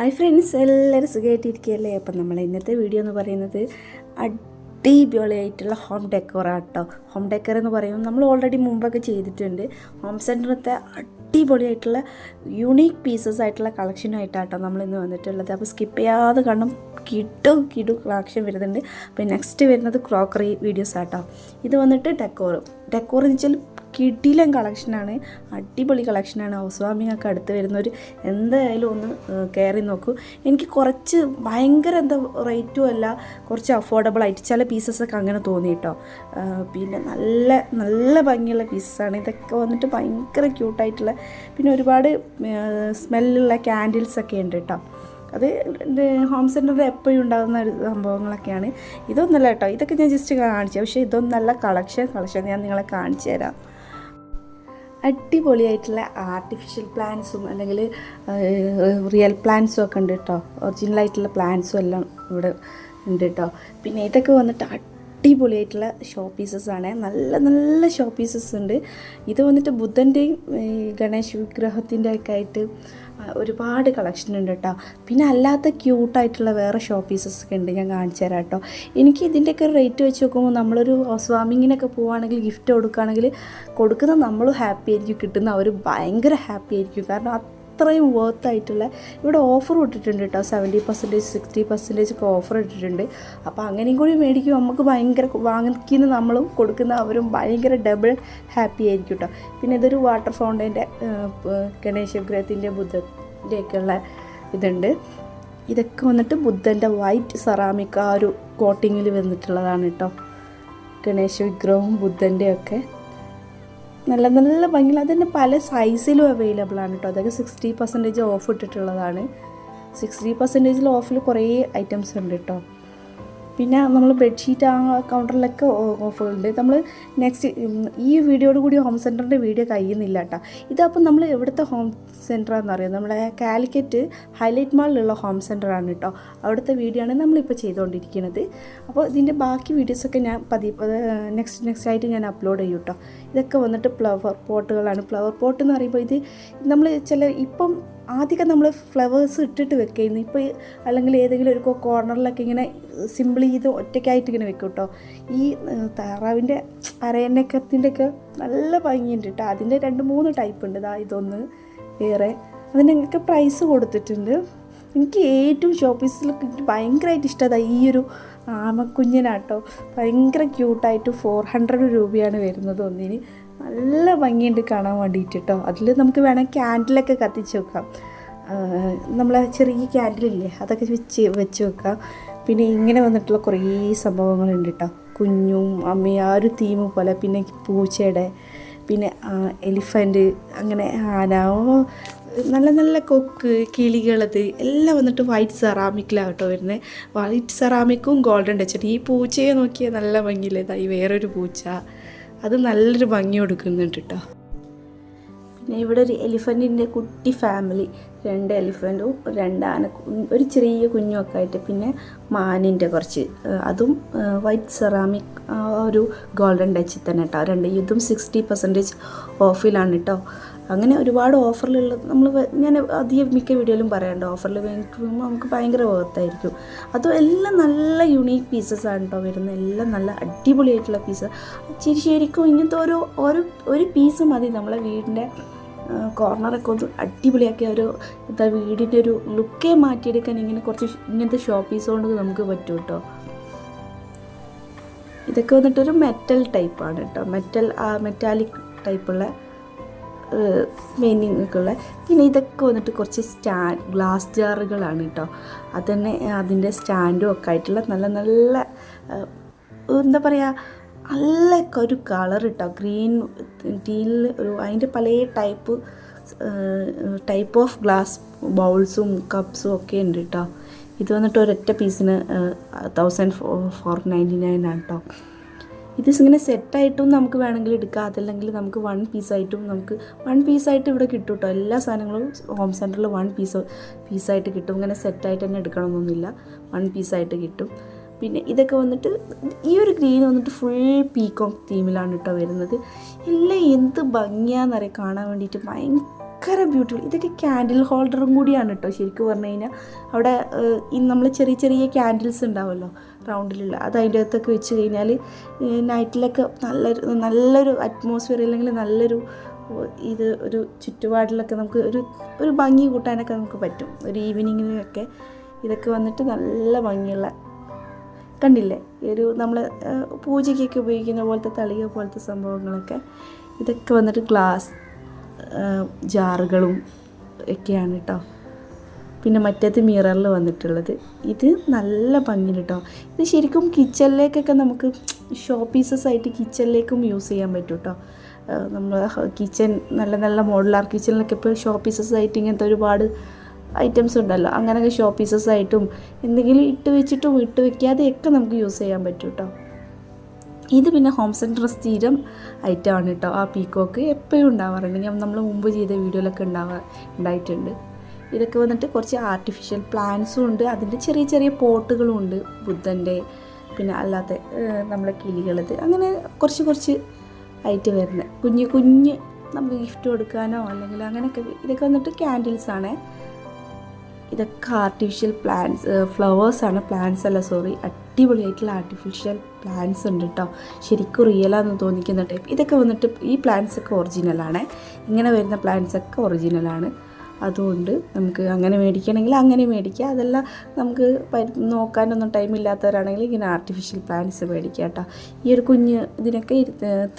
Hi friends, എല്ലാവരും സുഖമായിട്ടിരിക്കുകയല്ലേ. അപ്പം നമ്മൾ ഇന്നത്തെ വീഡിയോ എന്ന് പറയുന്നത് അടിപൊളിയായിട്ടുള്ള ഹോം ഡെക്കോറാട്ടോ. ഹോം ഡെക്കർ എന്ന് പറയുമ്പോൾ നമ്മൾ ഓൾറെഡി മുമ്പൊക്കെ ചെയ്തിട്ടുണ്ട്. ഹോം സെൻറ്ററിലത്തെ അടിപൊളിയായിട്ടുള്ള യൂണീക്ക് പീസസ് ആയിട്ടുള്ള കളക്ഷനായിട്ടാട്ടോ നമ്മളിന്ന് വന്നിട്ടുള്ളത്. അപ്പോൾ സ്കിപ്പ് ചെയ്യാതെ കാരണം കിടു കളക്ഷൻ വരുന്നുണ്ട്. അപ്പോൾ നെക്സ്റ്റ് വരുന്നത് ക്രോക്കറി വീഡിയോസ് ആട്ടോ. ഇത് വന്നിട്ട് ഡെക്കോർ എന്ന് വെച്ചാൽ കിടിലൻ കളക്ഷനാണ്, അടിപൊളി കളക്ഷനാണ്. ഹൗസ് വാമിങ്ങൊക്കെ അടുത്ത് വരുന്നവർ എന്തായാലും ഒന്ന് കയറി നോക്കൂ. എനിക്ക് കുറച്ച് ഭയങ്കര റേറ്റും അല്ല, കുറച്ച് അഫോർഡബിൾ ആയിട്ട് ചില പീസസൊക്കെ അങ്ങനെ തോന്നി കേട്ടോ. പിന്നെ നല്ല ഭംഗിയുള്ള പീസസാണ്. ഇതൊക്കെ വന്നിട്ട് ഭയങ്കര ക്യൂട്ടായിട്ടുള്ള, പിന്നെ ഒരുപാട് സ്മെല്ലുള്ള ക്യാൻഡിൽസൊക്കെ ഉണ്ട് കേട്ടോ. അത് ഹോം സെൻറ്ററിൽ എപ്പോഴും ഉണ്ടാകുന്ന ഒരു സംഭവങ്ങളൊക്കെയാണ്. ഇതൊന്നല്ല കേട്ടോ, ഇതൊക്കെ ഞാൻ ജസ്റ്റ് കാണിച്ചു. പക്ഷേ ഇതൊന്നല്ല കളക്ഷൻ ഞാൻ നിങ്ങളെ കാണിച്ചു തരാം. അടിപൊളിയായിട്ടുള്ള ആർട്ടിഫിഷ്യൽ പ്ലാന്റ്സും അല്ലെങ്കിൽ റിയൽ പ്ലാന്റ്സും ഒക്കെ ഉണ്ട് കേട്ടോ. ഒറിജിനലായിട്ടുള്ള പ്ലാന്റ്സും എല്ലാം ഇവിടെ ഉണ്ട് കേട്ടോ. പിന്നെ ഇതൊക്കെ വന്നിട്ട് അടിപൊളിയായിട്ടുള്ള ഷോ പീസസാണ്. നല്ല ഷോ പീസസ് ഉണ്ട്. ഇത് വന്നിട്ട് ബുദ്ധൻ്റെയും ഗണേശ് വിഗ്രഹത്തിൻ്റെ ഒക്കെ ആയിട്ട് ഒരുപാട് കളക്ഷൻ ഉണ്ട് കേട്ടോ. പിന്നെ അല്ലാത്ത ക്യൂട്ടായിട്ടുള്ള വേറെ ഷോ പീസസ് ഒക്കെ ഉണ്ട്, ഞാൻ കാണിച്ചു തരാം കേട്ടോ. എനിക്ക് ഇതിൻ്റെയൊക്കെ റേറ്റ് വെച്ച് നോക്കുമ്പോൾ നമ്മളൊരു ഹൗസ് വാമിങ്ങിനൊക്കെ പോവുകയാണെങ്കിൽ ഗിഫ്റ്റ് കൊടുക്കുകയാണെങ്കിൽ കൊടുക്കുന്ന നമ്മളും ഹാപ്പി ആയിരിക്കും, കിട്ടുന്ന അവർ ഭയങ്കര ഹാപ്പി ആയിരിക്കും. കാരണം അത്രയും വർത്തായിട്ടുള്ള ഇവിടെ ഓഫർ ഇട്ടിട്ടുണ്ട് കേട്ടോ. 70%, 60% ഒക്കെ ഓഫർ ഇട്ടിട്ടുണ്ട്. അപ്പോൾ അങ്ങനെയും കൂടി മേടിക്കും നമുക്ക് ഭയങ്കര, വാങ്ങിക്കുന്ന നമ്മളും കൊടുക്കുന്ന അവരും ഭയങ്കര ഡബിൾ ഹാപ്പി ആയിരിക്കും കേട്ടോ. പിന്നെ ഇതൊരു വാട്ടർ ഫൗണ്ടൈൻ്റെ ഗണേശ വിഗ്രഹത്തിൻ്റെ ബുദ്ധൻ്റെയൊക്കെയുള്ള ഇതുണ്ട്. ഇതൊക്കെ വന്നിട്ട് ബുദ്ധൻ്റെ വൈറ്റ് സെറാമിക് ആ ഒരു കോട്ടിങ്ങിൽ വന്നിട്ടുള്ളതാണ് കേട്ടോ. ഗണേശ വിഗ്രഹവും ബുദ്ധൻ്റെയൊക്കെ നല്ല ഭംഗിയിൽ, അതുതന്നെ പല സൈസിലും അവൈലബിൾ ആണ് കേട്ടോ. അതൊക്കെ 60% ഓഫ് ഇട്ടിട്ടുള്ളതാണ്. 60% ഓഫിൽ കുറേ ഐറ്റംസ് ഉണ്ട് കേട്ടോ. പിന്നെ നമ്മൾ ബെഡ്ഷീറ്റ് ആ കൗണ്ടറിലൊക്കെ ഓഫറുണ്ട്. നമ്മൾ നെക്സ്റ്റ് ഈ വീഡിയോയോട് കൂടി ഹോം സെൻറ്ററിൻ്റെ വീഡിയോ കഴിയുന്നില്ല കേട്ടോ. ഇതപ്പം നമ്മൾ എവിടുത്തെ ഹോം സെൻറ്ററാണെന്ന് അറിയാം, നമ്മുടെ കാലിക്കറ്റ് ഹൈലൈറ്റ് മാളിലുള്ള ഹോം സെൻറ്ററാണ് കേട്ടോ. അവിടുത്തെ വീഡിയോ ആണ് നമ്മളിപ്പോൾ ചെയ്തുകൊണ്ടിരിക്കുന്നത്. അപ്പോൾ ഇതിൻ്റെ ബാക്കി വീഡിയോസൊക്കെ ഞാൻ നെക്സ്റ്റ് ആയിട്ട് ഞാൻ അപ്ലോഡ് ചെയ്യും കേട്ടോ. ഇതൊക്കെ വന്നിട്ട് ഫ്ലവർ പോട്ടുകളാണ്. ഫ്ലവർ പോട്ട് എന്ന് പറയുമ്പോൾ ഇത് നമ്മൾ ഇപ്പം ആദ്യമൊക്കെ നമ്മൾ ഫ്ലവേഴ്സ് ഇട്ടിട്ട് വെക്കുന്നു. ഇപ്പോൾ അല്ലെങ്കിൽ ഏതെങ്കിലും ഒരു കോർണറിലൊക്കെ ഇങ്ങനെ സിമ്പിൾ ചെയ്ത് ഒറ്റയ്ക്കായിട്ട് ഇങ്ങനെ വെക്കും കേട്ടോ. ഈ താറാവിൻ്റെ അരയന്നക്കത്തിൻ്റെയൊക്കെ നല്ല ഭംഗിയുണ്ട് കേട്ടോ. അതിൻ്റെ 2-3 ടൈപ്പ് ഉണ്ട്. ഇതൊന്ന് വേറെ, അതിനൊക്കെ പ്രൈസ് കൊടുത്തിട്ടുണ്ട്. എനിക്ക് ഏറ്റവും ഷോപ്പീസിൽ ഭയങ്കരമായിട്ട് ഇഷ്ടമാണ് ഈ ഒരു ആമക്കുഞ്ഞിനാട്ടോ. ഭയങ്കര ക്യൂട്ടായിട്ട് 400 രൂപയാണ് വരുന്നത് ഒന്നിന്. നല്ല ഭംഗിയുണ്ട് കാണാൻ വേണ്ടിയിട്ട് കേട്ടോ. അതിൽ നമുക്ക് വേണം ക്യാൻഡിലൊക്കെ കത്തിച്ച് വെക്കാം. നമ്മളെ ചെറിയ ക്യാൻഡിലില്ലേ, അതൊക്കെ വെച്ച് വെക്കാം. പിന്നെ ഇങ്ങനെ വന്നിട്ടുള്ള കുറേ സംഭവങ്ങളുണ്ട് കേട്ടോ. കുഞ്ഞും അമ്മയും ആ ഒരു തീം പോലെ. പിന്നെ പൂച്ചയുടെ, പിന്നെ എലിഫൻറ്റ്, അങ്ങനെ ആന, നല്ല കൊക്ക്, കിളികളത് എല്ലാം വന്നിട്ട് വൈറ്റ് സെറാമിക്കിലാണ് കേട്ടോ വരുന്നത്. വൈറ്റ് സെറാമിക്കും ഗോൾഡൻ ടച്ചും. ഈ പൂച്ചയെ നോക്കിയാൽ നല്ല ഭംഗിയില്ലേ. ഈ വേറൊരു പൂച്ച, അത് നല്ലൊരു ഭംഗി കൊടുക്കുന്നുണ്ട് കേട്ടോ. പിന്നെ ഇവിടെ ഒരു എലിഫൻറ്റിൻ്റെ കുട്ടി ഫാമിലി, 2 എലിഫൻറ്റും 2 ആന, ഒരു ചെറിയ കുഞ്ഞുമൊക്കെ ആയിട്ട്. പിന്നെ മാനിൻ്റെ കുറച്ച്, അതും വൈറ്റ് സെറാമിക് ഒരു ഗോൾഡൻ ടച്ചിൽ തന്നെ കേട്ടോ. ഇതും 60% ഓഫിലാണ് കേട്ടോ. അങ്ങനെ ഒരുപാട് ഓഫറിലുള്ള ഞാൻ അധികം മിക്ക വീഡിയോയിലും പറയാറുണ്ട്. ഓഫറിൽ വേണ്ടിക്കുമ്പോൾ നമുക്ക് ഭയങ്കര വർത്തായിരിക്കും. അതും എല്ലാം നല്ല യുണീക്ക് പീസസാണ് കേട്ടോ വരുന്നത്. എല്ലാം നല്ല അടിപൊളിയായിട്ടുള്ള പീസ്. ശരിക്കും ഇങ്ങനത്തെ ഒരു പീസ് മതി നമ്മളെ വീടിൻ്റെ കോർണറൊക്കെ ഒന്ന് അടിപൊളിയാക്കി വീടിൻ്റെ ഒരു ലുക്കേ മാറ്റിയെടുക്കാൻ ഇങ്ങനത്തെ ഷോ പീസ് കൊണ്ട് നമുക്ക് പറ്റും കേട്ടോ. ഇതൊക്കെ വന്നിട്ടൊരു മെറ്റൽ ടൈപ്പാണ് കേട്ടോ. മെറ്റാലിക് ടൈപ്പുള്ള പെയിൻറ്റിങ്ങൊക്കെയുള്ള. പിന്നെ ഇതൊക്കെ വന്നിട്ട് കുറച്ച് ഗ്ലാസ് ജാറുകളാണ് കേട്ടോ. അതുതന്നെ അതിൻ്റെ സ്റ്റാൻഡും ഒക്കെ ആയിട്ടുള്ള നല്ല എന്താ പറയുക, നല്ല ഒരു കളർ കേട്ടോ. ഗ്രീൻ ടീനിൽ അതിൻ്റെ പല ടൈപ്പ് ഓഫ് ഗ്ലാസ് ബൗൾസും കപ്സും ഒക്കെ ഉണ്ട് കേട്ടോ. ഇത് വന്നിട്ട് ഒരൊറ്റ പീസിന് 1499 ആണ് കേട്ടോ. ഇത് ഇങ്ങനെ സെറ്റായിട്ടും നമുക്ക് വേണമെങ്കിൽ എടുക്കാം. അതല്ലെങ്കിൽ നമുക്ക് 1 പീസായിട്ട് ഇവിടെ കിട്ടും കേട്ടോ. എല്ലാ സാധനങ്ങളും ഹോം സെൻറ്ററിൽ 1 പീസായിട്ട് കിട്ടും. ഇങ്ങനെ സെറ്റായിട്ട് തന്നെ എടുക്കണമെന്നൊന്നുമില്ല, 1 പീസായിട്ട് കിട്ടും. പിന്നെ ഇതൊക്കെ വന്നിട്ട് ഈ ഒരു ഗ്രീൻ വന്നിട്ട് ഫുൾ പീകോക്ക് തീമിലാണ് കേട്ടോ വരുന്നത്. എല്ലാം എന്ത് ഭംഗിയാണെന്നറിയാം കാണാൻ വേണ്ടിയിട്ട്. ഭയങ്കര ബ്യൂട്ടിഫുൾ. ഇതൊക്കെ ക്യാൻഡിൽ ഹോൾഡറും കൂടിയാണ് കേട്ടോ ശരിക്കും പറഞ്ഞു കഴിഞ്ഞാൽ. അവിടെ നമ്മൾ ചെറിയ ചെറിയ ക്യാൻഡിൽസ് ഉണ്ടാവുമല്ലോ റൗണ്ടിലുള്ള, അത് അതിൻ്റെ അകത്തൊക്കെ വെച്ച് കഴിഞ്ഞാൽ നൈറ്റിലൊക്കെ നല്ലൊരു അറ്റ്മോസ്ഫിയർ, അല്ലെങ്കിൽ നല്ലൊരു ഇത് ഒരു ചുറ്റുപാടിലൊക്കെ നമുക്ക് ഒരു ഭംഗി കൂട്ടാനൊക്കെ നമുക്ക് പറ്റും. ഒരു ഈവനിങ്ങിനൊക്കെ ഇതൊക്കെ വന്നിട്ട് നല്ല ഭംഗിയുള്ള, കണ്ടില്ലേ, നമ്മൾ പൂജയ്ക്കൊക്കെ ഉപയോഗിക്കുന്ന പോലത്തെ തളിക പോലത്തെ സംഭവങ്ങളൊക്കെ. ഇതൊക്കെ വന്നിട്ട് ഗ്ലാസ് ജാറുകളും ഒക്കെയാണ് കേട്ടോ. പിന്നെ മറ്റേത് മിററിൽ വന്നിട്ടുള്ളത്, ഇത് നല്ല ഭംഗി കേട്ടോ. ഇത് ശരിക്കും കിച്ചണിലേക്കൊക്കെ നമുക്ക് ഷോ പീസസ് ആയിട്ട് കിച്ചണിലേക്കും യൂസ് ചെയ്യാൻ പറ്റും കേട്ടോ. നമ്മൾ കിച്ചൺ നല്ല നല്ല മോഡുലാർ കിച്ചണിലൊക്കെ ഇപ്പോൾ ഷോ പീസസ് ആയിട്ട് ഇങ്ങനത്തെ ഒരുപാട് ഐറ്റംസ് ഉണ്ടല്ലോ, അങ്ങനെയൊക്കെ ഷോ പീസസ് ആയിട്ടും എന്തെങ്കിലും ഇട്ട് വെച്ചിട്ടും ഇട്ട് വെക്കാതെയൊക്കെ നമുക്ക് യൂസ് ചെയ്യാൻ പറ്റും കേട്ടോ. ഇത് പിന്നെ ഹോം സെൻറ്റർ സ്ഥിരം ഐറ്റമാണ് കേട്ടോ. ആ പീക്കോക്ക് എപ്പോഴും ഉണ്ടാവാറുണ്ട്, ഞാൻ നമ്മൾ മുമ്പ് ചെയ്ത വീഡിയോയിലൊക്കെ ഉണ്ടായിട്ടുണ്ട്. ഇതൊക്കെ വന്നിട്ട് കുറച്ച് ആർട്ടിഫിഷ്യൽ പ്ലാന്റ്സും ഉണ്ട്, അതിൻ്റെ ചെറിയ ചെറിയ പോട്ടുകളും ഉണ്ട്, ബുദ്ധൻ്റെ, പിന്നെ അല്ലാത്ത നമ്മളെ കിളികളത്, അങ്ങനെ കുറച്ച് ആയിട്ട് വരുന്നത് കുഞ്ഞ് നമുക്ക് ഗിഫ്റ്റ് കൊടുക്കാനോ അല്ലെങ്കിൽ അങ്ങനെയൊക്കെ. ഇതൊക്കെ വന്നിട്ട് ക്യാൻഡിൽസാണ്. ഇതൊക്കെ ആർട്ടിഫിഷ്യൽ ഫ്ലവേഴ്സാണ്, പ്ലാന്റ്സ് അല്ല, സോറി, അടിപൊളിയായിട്ടുള്ള ആർട്ടിഫിഷ്യൽ പ്ലാന്റ്സ് ഉണ്ട് കേട്ടോ. ശരിക്കും റിയലാണെന്ന് തോന്നിക്കുന്ന ടൈപ്പ്. ഇതൊക്കെ വന്നിട്ട് ഈ പ്ലാന്റ്സ് ഒക്കെ ഒറിജിനലാണ്, ഇങ്ങനെ വരുന്ന പ്ലാന്റ്സ് ഒക്കെ ഒറിജിനലാണ്. അതുകൊണ്ട് നമുക്ക് അങ്ങനെ മേടിക്കണമെങ്കിൽ അങ്ങനെ മേടിക്കുക. അതെല്ലാം നമുക്ക് നോക്കാനൊന്നും ടൈമില്ലാത്തവരാണെങ്കിൽ ഇങ്ങനെ ആർട്ടിഫിഷ്യൽ പ്ലാന്റ്സ് മേടിക്കുക കേട്ടോ. ഈ ഒരു ഇതിനൊക്കെ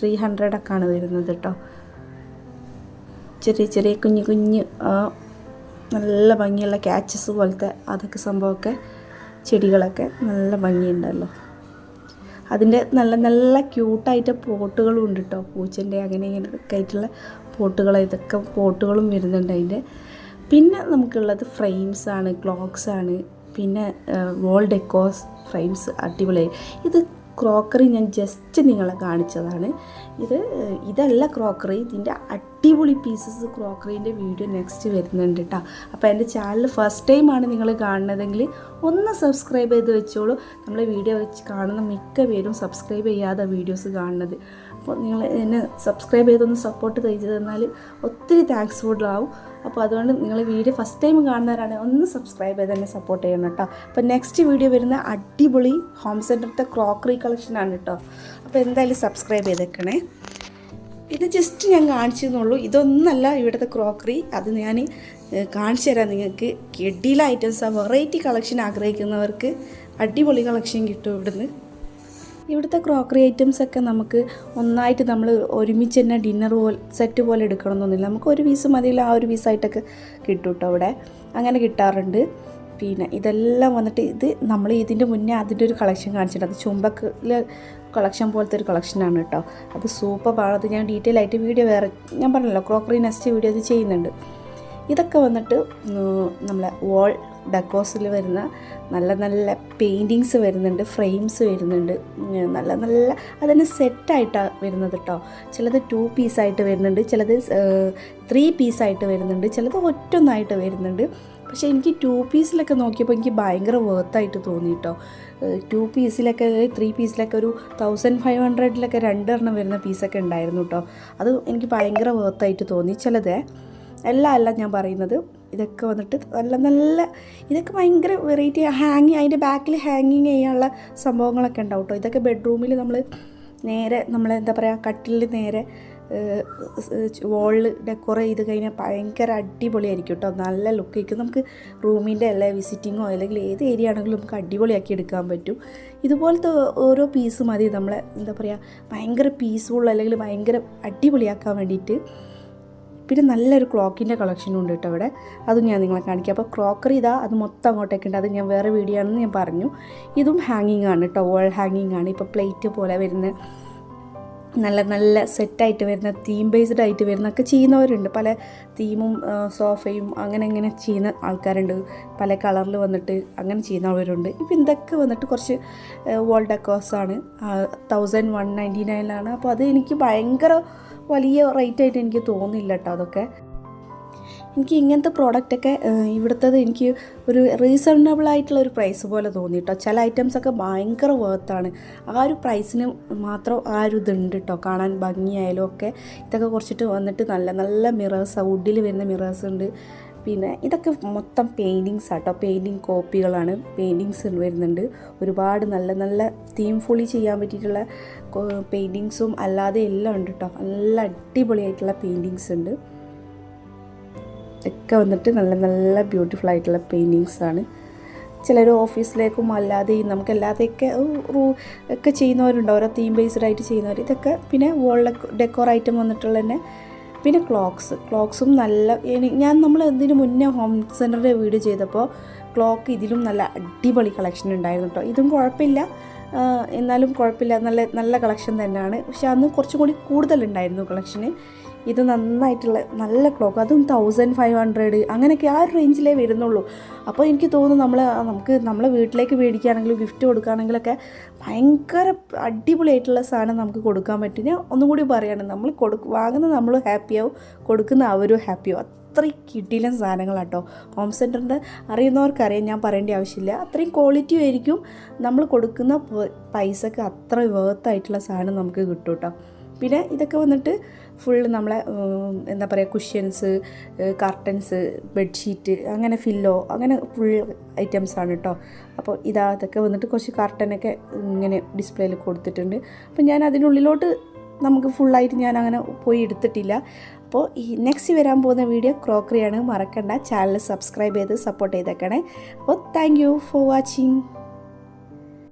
300 ഒക്കെയാണ് വരുന്നത് കേട്ടോ. ചെറിയ കുഞ്ഞ് നല്ല ഭംഗിയുള്ള ക്യാച്ചസ് പോലത്തെ അതൊക്കെ സംഭവമൊക്കെ, ചെടികളൊക്കെ നല്ല ഭംഗിയുണ്ടല്ലോ. അതിൻ്റെ നല്ല ക്യൂട്ടായിട്ട് പോട്ടുകളും ഉണ്ട് കേട്ടോ. പൂച്ചൻ്റെ അങ്ങനെ ഇങ്ങനെയൊക്കെ ആയിട്ടുള്ള ഇതൊക്കെ പോട്ടുകളും വരുന്നുണ്ട് അതിൻ്റെ. പിന്നെ നമുക്കുള്ളത് ഫ്രെയിംസാണ്, ക്ലോക്സാണ്, പിന്നെ വോൾ ഡെക്കോസ് ഫ്രെയിംസ് അടിപൊളിയായി. ഇത് ക്രോക്കറി ഞാൻ ജസ്റ്റ് നിങ്ങളെ കാണിച്ചതാണ്. ഇതല്ല ക്രോക്കറി, ഇതിൻ്റെ അടിപൊളി പീസസ് ക്രോക്കറീൻ്റെ വീഡിയോ നെക്സ്റ്റ് വരുന്നുണ്ട് കേട്ടോ. അപ്പോൾ എൻ്റെ ചാനൽ ഫസ്റ്റ് ടൈമാണ് നിങ്ങൾ കാണുന്നതെങ്കിൽ ഒന്ന് സബ്സ്ക്രൈബ് ചെയ്ത് വെച്ചോളൂ. നമ്മളെ വീഡിയോ വെച്ച് കാണുന്ന മിക്ക പേരും സബ്സ്ക്രൈബ് ചെയ്യാതെ വീഡിയോസ് കാണുന്നത്. അപ്പോൾ നിങ്ങൾ എന്നെ സബ്സ്ക്രൈബ് ചെയ്തൊന്ന് സപ്പോർട്ട് ചെയ്ത് തന്നാൽ ഒത്തിരി താങ്ക്സ്ഫുൾ ആവും. അപ്പോൾ അതുകൊണ്ട് നിങ്ങൾ വീഡിയോ ഫസ്റ്റ് ടൈം കാണുന്നവരാണെങ്കിൽ ഒന്ന് സബ്സ്ക്രൈബ് ചെയ്ത് തന്നെ സപ്പോർട്ട് ചെയ്യണം കേട്ടോ. അപ്പോൾ നെക്സ്റ്റ് വീഡിയോ വരുന്ന അടിപൊളി ഹോം സെൻറ്ററിൻ്റെ ക്രോക്കറി കളക്ഷനാണ് കേട്ടോ. അപ്പോൾ എന്തായാലും സബ്സ്ക്രൈബ് ചെയ്തേക്കണേ. ഇത് ജസ്റ്റ് ഞാൻ കാണിച്ചെന്നുള്ളൂ, ഇതൊന്നല്ല ഇവിടുത്തെ ക്രോക്കറി. അത് ഞാൻ കാണിച്ചു തരാം നിങ്ങൾക്ക്. കിഡില ഐറ്റംസ്, വെറൈറ്റി കളക്ഷൻ ആഗ്രഹിക്കുന്നവർക്ക് അടിപൊളി കളക്ഷൻ കിട്ടും ഇവിടുന്ന്. ഇവിടുത്തെ ക്രോക്കറി ഐറ്റംസൊക്കെ നമുക്ക് ഒന്നായിട്ട് നമ്മൾ ഒരുമിച്ച് തന്നെ ഡിന്നർ സെറ്റ് പോലെ എടുക്കണമെന്നൊന്നുമില്ല. നമുക്ക് ഒരു പീസ് മതിയില്ല, ആ ഒരു പീസായിട്ടൊക്കെ കിട്ടും കേട്ടോ ഇവിടെ, അങ്ങനെ കിട്ടാറുണ്ട്. പിന്നെ ഇതെല്ലാം വന്നിട്ട് നമ്മൾ ഇതിൻ്റെ മുന്നേ അതിൻ്റെ ഒരു കളക്ഷൻ കാണിച്ചിട്ടുണ്ട്. അത് ചുമ്പക്കിലെ കളക്ഷൻ പോലത്തെ ഒരു കളക്ഷനാണ് കേട്ടോ. അത് സൂപ്പറാണ്. അത് ഞാൻ ഡീറ്റെയിൽ ആയിട്ട് വീഡിയോ വേറെ, ഞാൻ പറഞ്ഞല്ലോ ക്രോക്കറി നെക്സ്റ്റ് വീഡിയോ അത് ചെയ്യുന്നുണ്ട്. ഇതൊക്കെ വന്നിട്ട് നമ്മളെ വോൾ ഡെക്കോസിൽ വരുന്ന നല്ല പെയിൻറ്റിങ്സ് വരുന്നുണ്ട്, ഫ്രെയിംസ് വരുന്നുണ്ട്, നല്ല അതിന് സെറ്റായിട്ടാണ് വരുന്നത് കേട്ടോ. ചിലത് 2 പീസായിട്ട് വരുന്നുണ്ട്, ചിലത് 3 പീസായിട്ട് വരുന്നുണ്ട്, ചിലത് ഒറ്റൊന്നായിട്ട് വരുന്നുണ്ട്. പക്ഷേ എനിക്ക് 2 പീസിലൊക്കെ നോക്കിയപ്പോൾ എനിക്ക് ഭയങ്കര വർത്തായിട്ട് തോന്നി കേട്ടോ. 2 പീസിലൊക്കെ 3 പീസിലൊക്കെ ഒരു 1500 2 വരുന്ന പീസൊക്കെ ഉണ്ടായിരുന്നു കേട്ടോ. അത് എനിക്ക് ഭയങ്കര വർത്തായിട്ട് തോന്നി. ചിലത് അല്ല ഞാൻ പറയുന്നത്, ഇതൊക്കെ വന്നിട്ട് നല്ല ഇതൊക്കെ ഭയങ്കര വെറൈറ്റി ഹാങ്ങിങ്, അതിൻ്റെ ബാക്കിൽ ഹാങ്ങിങ് ചെയ്യാനുള്ള സംഭവങ്ങളൊക്കെ ഉണ്ടാവും കേട്ടോ. ഇതൊക്കെ ബെഡ്റൂമിൽ നേരെ എന്താ പറയുക, കട്ടിലിൽ നേരെ വോളിൽ ഡെക്കോർ ചെയ്ത് കഴിഞ്ഞാൽ ഭയങ്കര അടിപൊളിയായിരിക്കും കേട്ടോ. നല്ല ലുക്കായിരിക്കും. നമുക്ക് റൂമിൻ്റെ എല്ലാ വിസിറ്റിങ്ങോ അല്ലെങ്കിൽ ഏത് ഏരിയ ആണെങ്കിലും നമുക്ക് അടിപൊളിയാക്കി എടുക്കാൻ പറ്റും. ഇതുപോലത്തെ ഓരോ പീസ് മതി നമ്മളെ എന്താ പറയുക, ഭയങ്കര പീസ്ഫുൾ അല്ലെങ്കിൽ ഭയങ്കര അടിപൊളിയാക്കാൻ വേണ്ടിയിട്ട്. പിന്നെ നല്ലൊരു ക്ലോക്കിൻ്റെ കളക്ഷനും ഉണ്ട് കേട്ടോ ഇവിടെ, അതും ഞാൻ നിങ്ങളെ കാണിക്കാം. അപ്പോൾ ക്രോക്കറി അത് മൊത്തം അങ്ങോട്ടേക്ക് ഉണ്ട്, അത് ഞാൻ വേറെ വീഡിയോ ആണെന്ന് ഞാൻ പറഞ്ഞു. ഇതും ഹാങ്ങിങ് ആണ് കേട്ടോ, വോൾ ഹാങ്ങിങ് ആണ്. ഇപ്പോൾ പ്ലേറ്റ് പോലെ വരുന്ന നല്ല സെറ്റായിട്ട് വരുന്ന തീം ബേസ്ഡ് ആയിട്ട് വരുന്നൊക്കെ ചെയ്യുന്നവരുണ്ട്. പല തീമും സോഫയും അങ്ങനെ ചെയ്യുന്ന ആൾക്കാരുണ്ട്. പല കളറിൽ വന്നിട്ട് അങ്ങനെ ചെയ്യുന്നവരുണ്ട്. ഇപ്പം ഇതൊക്കെ വന്നിട്ട് കുറച്ച് വോൾ ഡെക്കോസാണ്, 1199 അപ്പോൾ അത് എനിക്ക് ഭയങ്കര വലിയ റേറ്റായിട്ട് എനിക്ക് തോന്നില്ല കേട്ടോ. അതൊക്കെ എനിക്ക് ഇങ്ങനത്തെ പ്രോഡക്റ്റൊക്കെ ഇവിടുത്തത് എനിക്ക് ഒരു റീസണബിൾ ആയിട്ടുള്ള ഒരു പ്രൈസ് പോലെ തോന്നി കേട്ടോ. ചില ഐറ്റംസൊക്കെ ഭയങ്കര വേർത്താണ്. ആ ഒരു പ്രൈസിന് മാത്രം ആ ഒരു ഇതുണ്ട് കേട്ടോ, കാണാൻ ഭംഗിയായാലും ഒക്കെ. ഇതൊക്കെ കുറച്ചിട്ട് വന്നിട്ട് നല്ല നല്ല മിറേഴ്സ്, വുഡിൽ വരുന്ന മിറേഴ്സ് ഉണ്ട്. പിന്നെ ഇതൊക്കെ മൊത്തം പെയിൻറ്റിങ്സ് ആട്ടോ, പെയിൻറ്റിങ് കോപ്പികളാണ്, പെയിൻറ്റിങ്സ് വരുന്നുണ്ട്. ഒരുപാട് നല്ല നല്ല തീംഫുള്ളി ചെയ്യാൻ പറ്റിയിട്ടുള്ള പെയിൻറ്റിങ്സും അല്ലാതെ എല്ലാം ഉണ്ട് കേട്ടോ. നല്ല അടിപൊളിയായിട്ടുള്ള പെയിൻറ്റിങ്സ് ഉണ്ട്. ഒക്കെ വന്നിട്ട് നല്ല നല്ല ബ്യൂട്ടിഫുൾ ആയിട്ടുള്ള പെയിൻറ്റിങ്സാണ്. ചിലർ ഓഫീസിലേക്കും അല്ലാതെയും നമുക്കല്ലാതെയൊക്കെ ഒക്കെ ചെയ്യുന്നവരുണ്ട്, ഓരോ തീം ബേസ്ഡ് ആയിട്ട് ചെയ്യുന്നവർ. ഇതൊക്കെ പിന്നെ വോൾ ഡെക്കോർ ഐറ്റം വന്നിട്ടുള്ള തന്നെ. പിന്നെ ക്ലോക്സും നല്ല നമ്മൾ ഇതിന് മുന്നേ ഹോം സെൻറ്ററിൻ്റെ വീഡിയോ ചെയ്തപ്പോൾ ക്ലോക്ക് ഇതിലും നല്ല അടിപൊളി കളക്ഷൻ ഉണ്ടായിരുന്നു കേട്ടോ. ഇതും കുഴപ്പമില്ല, എന്നാലും കുഴപ്പമില്ല, നല്ല നല്ല കളക്ഷൻ തന്നെയാണ്. പക്ഷെ അന്ന് കുറച്ചും കൂടി കൂടുതലുണ്ടായിരുന്നു കളക്ഷന്. ഇത് നന്നായിട്ടുള്ള നല്ല ക്ലോക്ക്, അതും 1500 അങ്ങനെയൊക്കെ ആ ഒരു റേഞ്ചിലേ വരുന്നുള്ളൂ. അപ്പോൾ എനിക്ക് തോന്നുന്നു നമുക്ക് നമ്മളെ വീട്ടിലേക്ക് മേടിക്കുകയാണെങ്കിലും ഗിഫ്റ്റ് കൊടുക്കുകയാണെങ്കിലൊക്കെ ഭയങ്കര അടിപൊളിയായിട്ടുള്ള സാധനം നമുക്ക് കൊടുക്കാൻ പറ്റും. ഞാൻ ഒന്നും കൂടി പറയുകയാണ്, നമ്മൾ വാങ്ങുന്ന നമ്മൾ ഹാപ്പിയാവും, കൊടുക്കുന്ന അവരും ഹാപ്പിയാവും. അത്രയും കിടിലൻ സാധനങ്ങളാട്ടോ. ഹോം സെൻറ്ററിൻ്റെ അറിയുന്നവർക്കറിയാം, ഞാൻ പറയേണ്ട ആവശ്യമില്ല. അത്രയും ക്വാളിറ്റി ആയിരിക്കും, നമ്മൾ കൊടുക്കുന്ന പൈസക്ക് അത്ര വേർത്തായിട്ടുള്ള സാധനം നമുക്ക് കിട്ടും കേട്ടോ. പിന്നെ ഇതൊക്കെ വന്നിട്ട് ഫുള്ള് നമ്മളെ എന്താ പറയുക, കുഷ്യൻസ്, കർട്ടൻസ്, ബെഡ്ഷീറ്റ്, അങ്ങനെ ഫില്ലോ, അങ്ങനെ ഫുൾ ഐറ്റംസാണ് കേട്ടോ. അപ്പോൾ ഇതൊക്കെ വന്നിട്ട് കുറച്ച് കർട്ടനൊക്കെ ഇങ്ങനെ ഡിസ്പ്ലേയിൽ കൊടുത്തിട്ടുണ്ട്. അപ്പോൾ ഞാൻ അതിനുള്ളിലോട്ട് നമുക്ക് ഫുള്ളായിട്ട് ഞാൻ അങ്ങനെ പോയി എടുത്തിട്ടില്ല. അപ്പോൾ ഈ നെക്സ്റ്റ് വരാൻ പോകുന്ന വീഡിയോ ക്രോക്കറിയാണ്. മറക്കണ്ട, ചാനൽ സബ്സ്ക്രൈബ് ചെയ്ത് സപ്പോർട്ട് ചെയ്തേക്കണേ. അപ്പോൾ താങ്ക് യു ഫോർ വാച്ചിങ്.